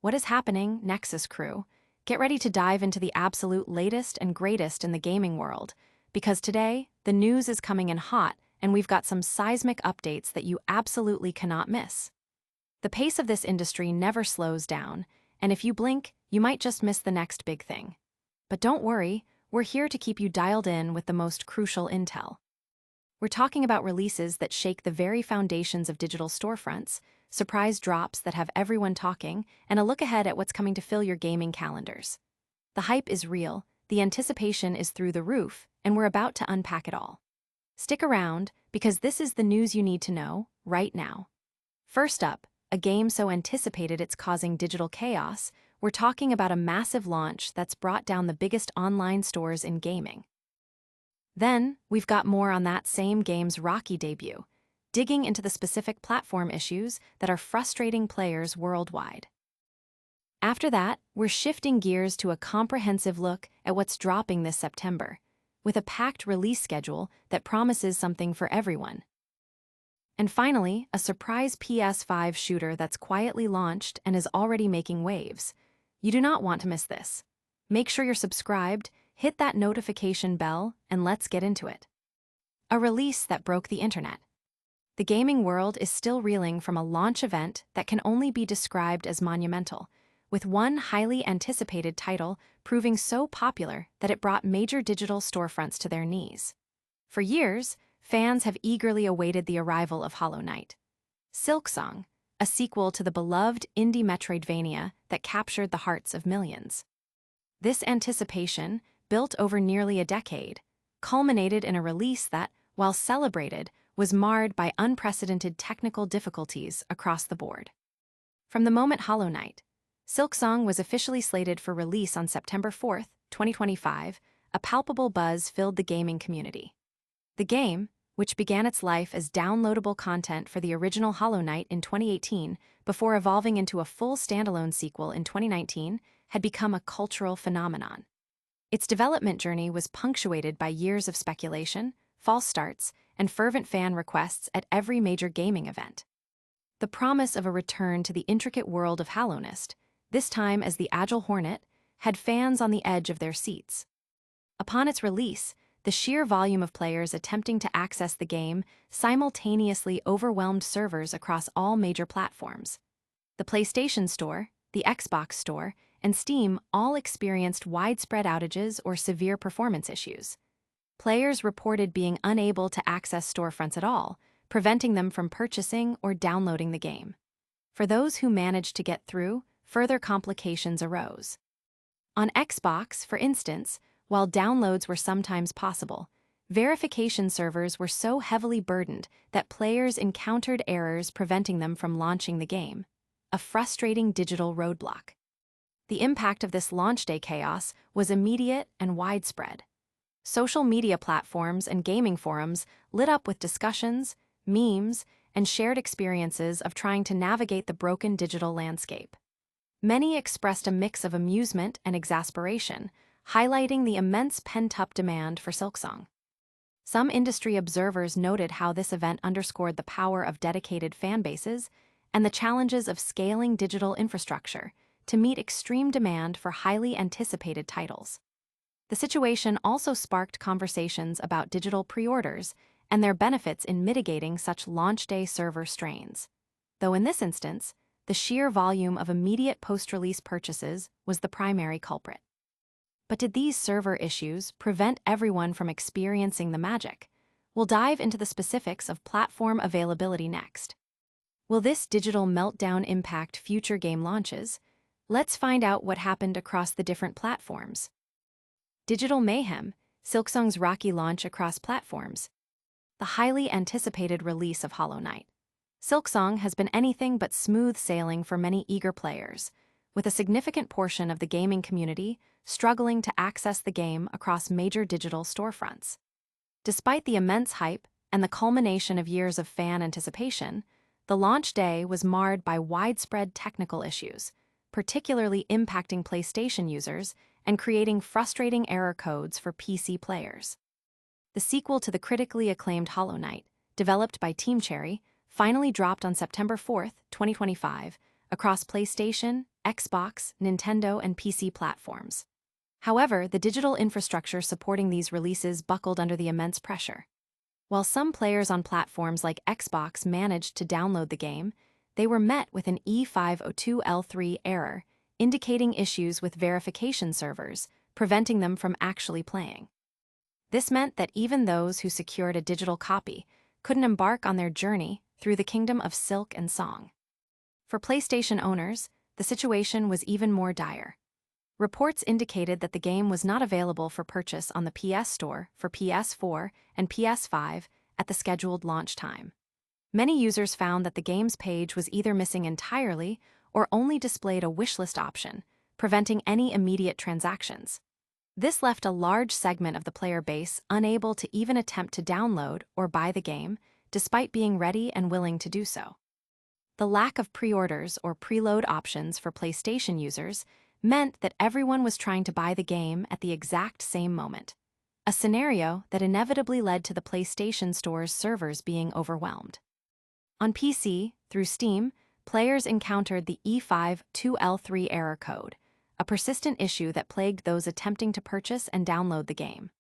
What is happening, Nexus crew? Get ready to dive into the absolute latest and greatest in the gaming world, because today, the news is coming in hot and we've got some seismic updates that you absolutely cannot miss. The pace of this industry never slows down, and if you blink, you might just miss the next big thing. But don't worry, we're here to keep you dialed in with the most crucial intel. We're talking about releases that shake the very foundations of digital storefronts, surprise drops that have everyone talking, and a look ahead at what's coming to fill your gaming calendars. The hype is real, the anticipation is through the roof, and we're about to unpack it all. Stick around, because this is the news you need to know, right now. First up, a game so anticipated it's causing digital chaos, we're talking about a massive launch that's brought down the biggest online stores in gaming. Then, we've got more on that same game's rocky debut, digging into the specific platform issues that are frustrating players worldwide. After that, we're shifting gears to a comprehensive look at what's dropping this September, with a packed release schedule that promises something for everyone. And finally, a surprise PS5 shooter that's quietly launched and is already making waves. You do not want to miss this. Make sure you're subscribed, hit that notification bell, and let's get into it. A release that broke the internet. The gaming world is still reeling from a launch event that can only be described as monumental, with one highly anticipated title proving so popular that it brought major digital storefronts to their knees. For years, fans have eagerly awaited the arrival of Hollow Knight. Silksong, a sequel to the beloved indie Metroidvania that captured the hearts of millions. This anticipation, built over nearly a decade, culminated in a release that, while celebrated, was marred by unprecedented technical difficulties across the board. From the moment Hollow Knight, Silksong was officially slated for release on September 4, 2025, a palpable buzz filled the gaming community. The game, which began its life as downloadable content for the original Hollow Knight in 2018 before evolving into a full standalone sequel in 2019, had become a cultural phenomenon. Its development journey was punctuated by years of speculation, false starts, and fervent fan requests at every major gaming event. The promise of a return to the intricate world of Hallownest, this time as the Agile Hornet, had fans on the edge of their seats. Upon its release, the sheer volume of players attempting to access the game simultaneously overwhelmed servers across all major platforms. The PlayStation Store, the Xbox Store, and Steam all experienced widespread outages or severe performance issues. Players reported being unable to access storefronts at all, preventing them from purchasing or downloading the game. For those who managed to get through, further complications arose. On Xbox, for instance, while downloads were sometimes possible, verification servers were so heavily burdened that players encountered errors preventing them from launching the game, a frustrating digital roadblock. The impact of this launch day chaos was immediate and widespread. Social media platforms and gaming forums lit up with discussions, memes, and shared experiences of trying to navigate the broken digital landscape. Many expressed a mix of amusement and exasperation, highlighting the immense pent-up demand for Silksong. Some industry observers noted how this event underscored the power of dedicated fan bases and the challenges of scaling digital infrastructure to meet extreme demand for highly anticipated titles. The situation also sparked conversations about digital pre-orders and their benefits in mitigating such launch day server strains. Though in this instance, the sheer volume of immediate post-release purchases was the primary culprit. But did these server issues prevent everyone from experiencing the magic? We'll dive into the specifics of platform availability next. Will this digital meltdown impact future game launches? Let's find out what happened across the different platforms. Digital mayhem, Silksong's rocky launch across platforms. The highly anticipated release of Hollow Knight. Silksong has been anything but smooth sailing for many eager players, with a significant portion of the gaming community struggling to access the game across major digital storefronts. Despite the immense hype and the culmination of years of fan anticipation, the launch day was marred by widespread technical issues, particularly impacting PlayStation users and creating frustrating error codes for PC players. The sequel to the critically acclaimed Hollow Knight, developed by Team Cherry, finally dropped on September 4, 2025, across PlayStation, Xbox, Nintendo, and PC platforms. However, the digital infrastructure supporting these releases buckled under the immense pressure. While some players on platforms like Xbox managed to download the game, they were met with an E502L3 error, indicating issues with verification servers, preventing them from actually playing. This meant that even those who secured a digital copy couldn't embark on their journey through the kingdom of Silksong. For PlayStation owners, the situation was even more dire. Reports indicated that the game was not available for purchase on the PS Store for PS4 and PS5 at the scheduled launch time. Many users found that the game's page was either missing entirely or only displayed a wishlist option, preventing any immediate transactions. This left a large segment of the player base unable to even attempt to download or buy the game, despite being ready and willing to do so. The lack of pre-orders or preload options for PlayStation users meant that everyone was trying to buy the game at the exact same moment, a scenario that inevitably led to the PlayStation Store's servers being overwhelmed. On PC, through Steam, players encountered the E502L3 error code, a persistent issue that plagued those attempting to purchase and download the game.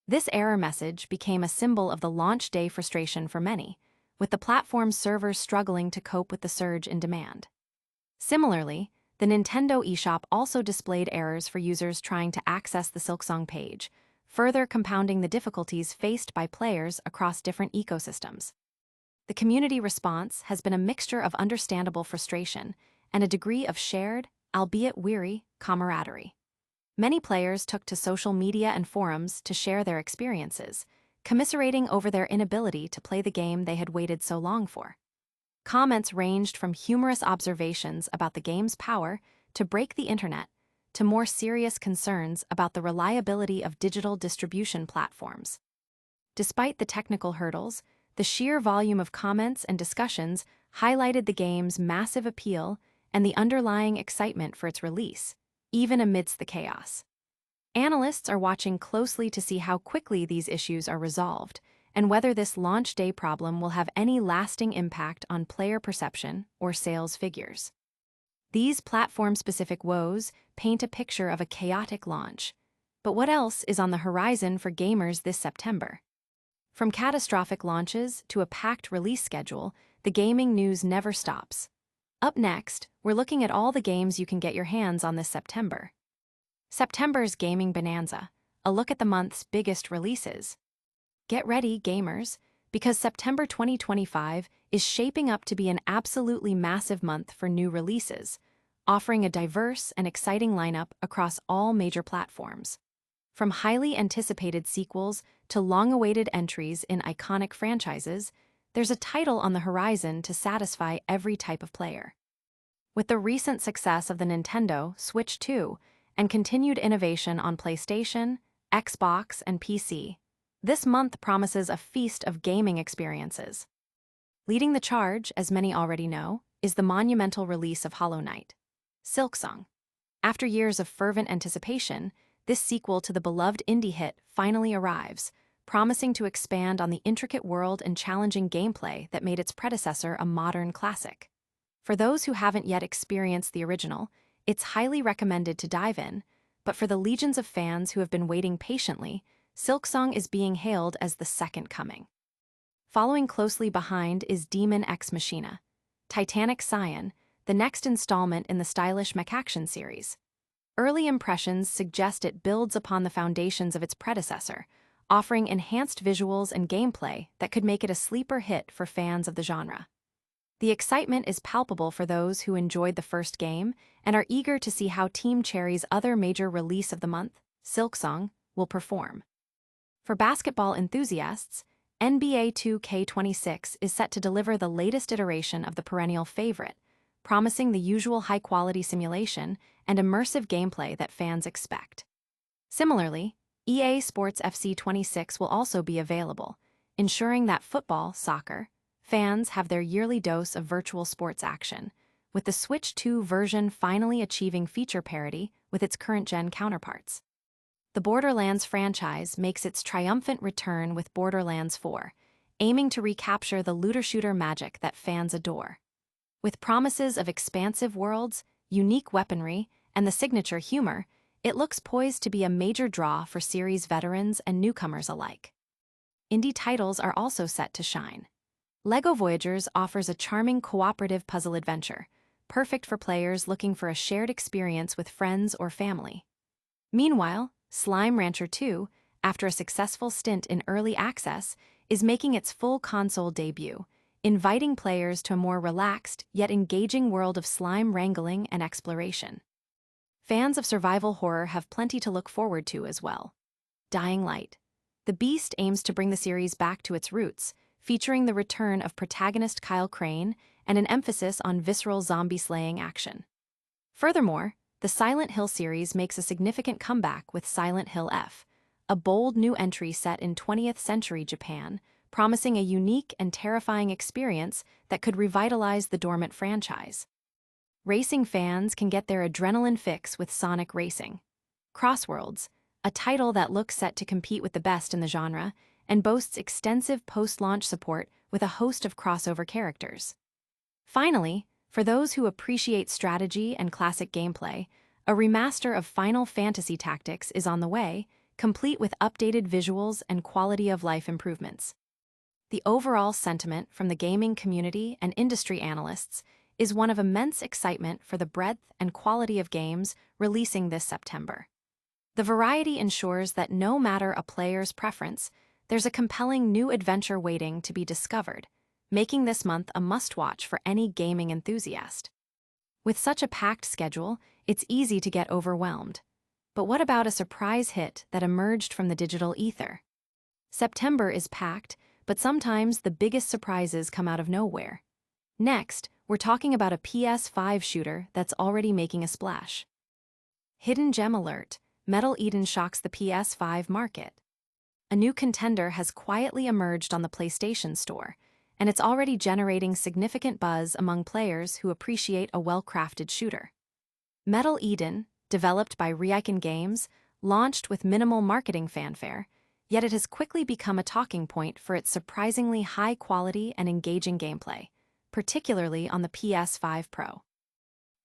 This error message became a symbol of the launch day frustration for many, with the platform's servers struggling to cope with the surge in demand. Similarly, the Nintendo eShop also displayed errors for users trying to access the Silksong page, further compounding the difficulties faced by players across different ecosystems. The community response has been a mixture of understandable frustration and a degree of shared, albeit weary, camaraderie. Many players took to social media and forums to share their experiences, commiserating over their inability to play the game they had waited so long for. Comments ranged from humorous observations about the game's power to break the internet, to more serious concerns about the reliability of digital distribution platforms. Despite the technical hurdles, the sheer volume of comments and discussions highlighted the game's massive appeal and the underlying excitement for its release, even amidst the chaos. Analysts are watching closely to see how quickly these issues are resolved, and whether this launch day problem will have any lasting impact on player perception or sales figures. These platform-specific woes paint a picture of a chaotic launch. But what else is on the horizon for gamers this September? From catastrophic launches to a packed release schedule, the gaming news never stops. Up next, we're looking at all the games you can get your hands on this September. September's Gaming Bonanza, a look at the month's biggest releases. Get ready, gamers, because September 2025 is shaping up to be an absolutely massive month for new releases, offering a diverse and exciting lineup across all major platforms. From highly anticipated sequels to long-awaited entries in iconic franchises, there's a title on the horizon to satisfy every type of player. With the recent success of the Nintendo Switch 2 and continued innovation on PlayStation, Xbox, and PC, this month promises a feast of gaming experiences. Leading the charge, as many already know, is the monumental release of Hollow Knight, Silksong. After years of fervent anticipation, this sequel to the beloved indie hit finally arrives, promising to expand on the intricate world and challenging gameplay that made its predecessor a modern classic. For those who haven't yet experienced the original, it's highly recommended to dive in, but for the legions of fans who have been waiting patiently, Silksong is being hailed as the second coming. Following closely behind is Daemon X Machina, Titanic Scion, the next installment in the stylish mech-action series. Early impressions suggest it builds upon the foundations of its predecessor, offering enhanced visuals and gameplay that could make it a sleeper hit for fans of the genre. The excitement is palpable for those who enjoyed the first game and are eager to see how Team Cherry's other major release of the month, Silksong, will perform. For basketball enthusiasts, NBA 2K26 is set to deliver the latest iteration of the perennial favorite, promising the usual high-quality simulation and immersive gameplay that fans expect. Similarly, EA Sports FC 26 will also be available, ensuring that football, soccer, fans have their yearly dose of virtual sports action, with the Switch 2 version finally achieving feature parity with its current-gen counterparts. The Borderlands franchise makes its triumphant return with Borderlands 4, aiming to recapture the looter-shooter magic that fans adore. With promises of expansive worlds, unique weaponry, and the signature humor, it looks poised to be a major draw for series veterans and newcomers alike. Indie titles are also set to shine. LEGO Voyagers offers a charming cooperative puzzle adventure, perfect for players looking for a shared experience with friends or family. Meanwhile, Slime Rancher 2, after a successful stint in early access, is making its full console debut, inviting players to a more relaxed yet engaging world of slime wrangling and exploration. Fans of survival horror have plenty to look forward to as well. Dying Light. The Beast aims to bring the series back to its roots, featuring the return of protagonist Kyle Crane and an emphasis on visceral zombie-slaying action. Furthermore, the Silent Hill series makes a significant comeback with Silent Hill F, a bold new entry set in 20th century Japan, promising a unique and terrifying experience that could revitalize the dormant franchise. Racing fans can get their adrenaline fix with Sonic Racing. Crossworlds, a title that looks set to compete with the best in the genre and boasts extensive post-launch support with a host of crossover characters. Finally, for those who appreciate strategy and classic gameplay, a remaster of Final Fantasy Tactics is on the way, complete with updated visuals and quality-of-life improvements. The overall sentiment from the gaming community and industry analysts is one of immense excitement for the breadth and quality of games releasing this September. The variety ensures that no matter a player's preference, there's a compelling new adventure waiting to be discovered, making this month a must-watch for any gaming enthusiast. With such a packed schedule, it's easy to get overwhelmed. But what about a surprise hit that emerged from the digital ether? September is packed, but sometimes the biggest surprises come out of nowhere. Next, we're talking about a PS5 shooter that's already making a splash. Hidden gem alert: Metal Eden shocks the PS5 market. A new contender has quietly emerged on the PlayStation Store, and it's already generating significant buzz among players who appreciate a well-crafted shooter. Metal Eden, developed by Reiken Games, launched with minimal marketing fanfare, yet it has quickly become a talking point for its surprisingly high quality and engaging gameplay, particularly on the PS5 Pro.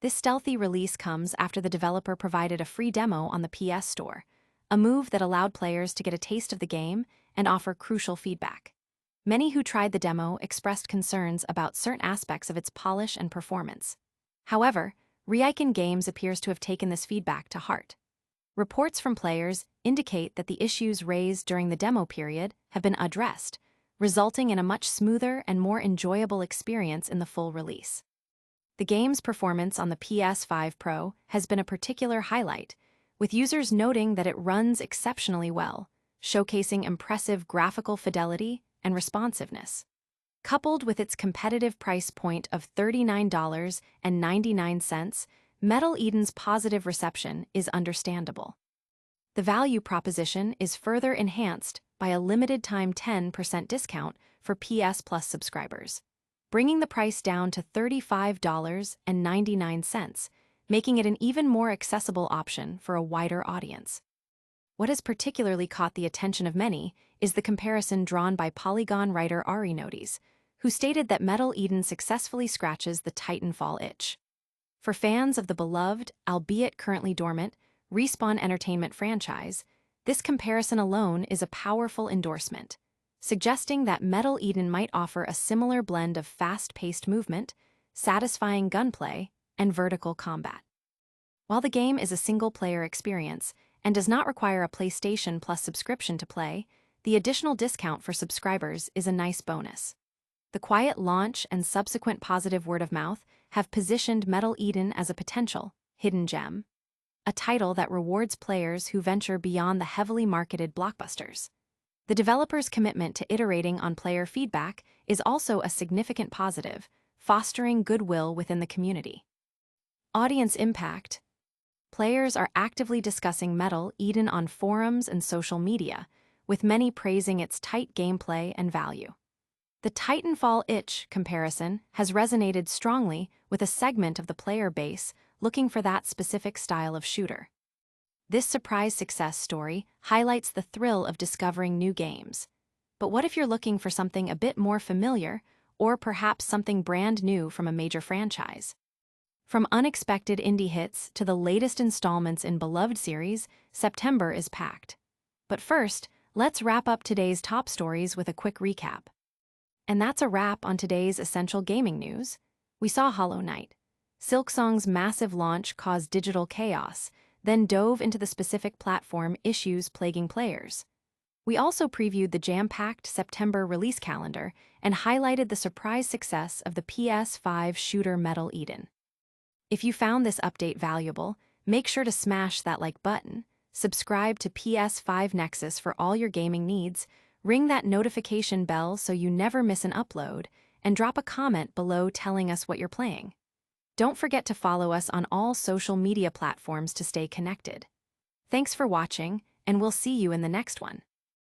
This stealthy release comes after the developer provided a free demo on the PS Store, a move that allowed players to get a taste of the game and offer crucial feedback. Many who tried the demo expressed concerns about certain aspects of its polish and performance. However, Reiken Games appears to have taken this feedback to heart. Reports from players indicate that the issues raised during the demo period have been addressed, resulting in a much smoother and more enjoyable experience in the full release. The game's performance on the PS5 Pro has been a particular highlight, with users noting that it runs exceptionally well, showcasing impressive graphical fidelity and responsiveness. Coupled with its competitive price point of $39.99, Metal Eden's positive reception is understandable. The value proposition is further enhanced by a limited-time 10% discount for PS Plus subscribers, bringing the price down to $35.99, making it an even more accessible option for a wider audience. What has particularly caught the attention of many is the comparison drawn by Polygon writer Ari Nodes, who stated that Metal Eden successfully scratches the Titanfall itch. For fans of the beloved, albeit currently dormant, Respawn Entertainment franchise, this comparison alone is a powerful endorsement, suggesting that Metal Eden might offer a similar blend of fast-paced movement, satisfying gunplay, and vertical combat. While the game is a single-player experience and does not require a PlayStation Plus subscription to play, the additional discount for subscribers is a nice bonus. The quiet launch and subsequent positive word of mouth have positioned Metal Eden as a potential hidden gem, a title that rewards players who venture beyond the heavily marketed blockbusters. The developer's commitment to iterating on player feedback is also a significant positive, fostering goodwill within the community. Audience impact. Players are actively discussing Metal Eden on forums and social media, with many praising its tight gameplay and value. The Titanfall itch comparison has resonated strongly with a segment of the player base looking for that specific style of shooter. This surprise success story highlights the thrill of discovering new games. But what if you're looking for something a bit more familiar or perhaps something brand new from a major franchise. From unexpected indie hits to the latest installments in beloved series, September is packed. But first, let's wrap up today's top stories with a quick recap. And that's a wrap on today's essential gaming news. We saw Hollow Knight. Silksong's massive launch caused digital chaos, then dove into the specific platform issues plaguing players. We also previewed the jam-packed September release calendar and highlighted the surprise success of the PS5 shooter Metal Eden. If you found this update valuable, make sure to smash that like button, subscribe to PS5 Nexus for all your gaming needs, ring that notification bell so you never miss an upload, and drop a comment below telling us what you're playing. Don't forget to follow us on all social media platforms to stay connected. Thanks for watching, and we'll see you in the next one.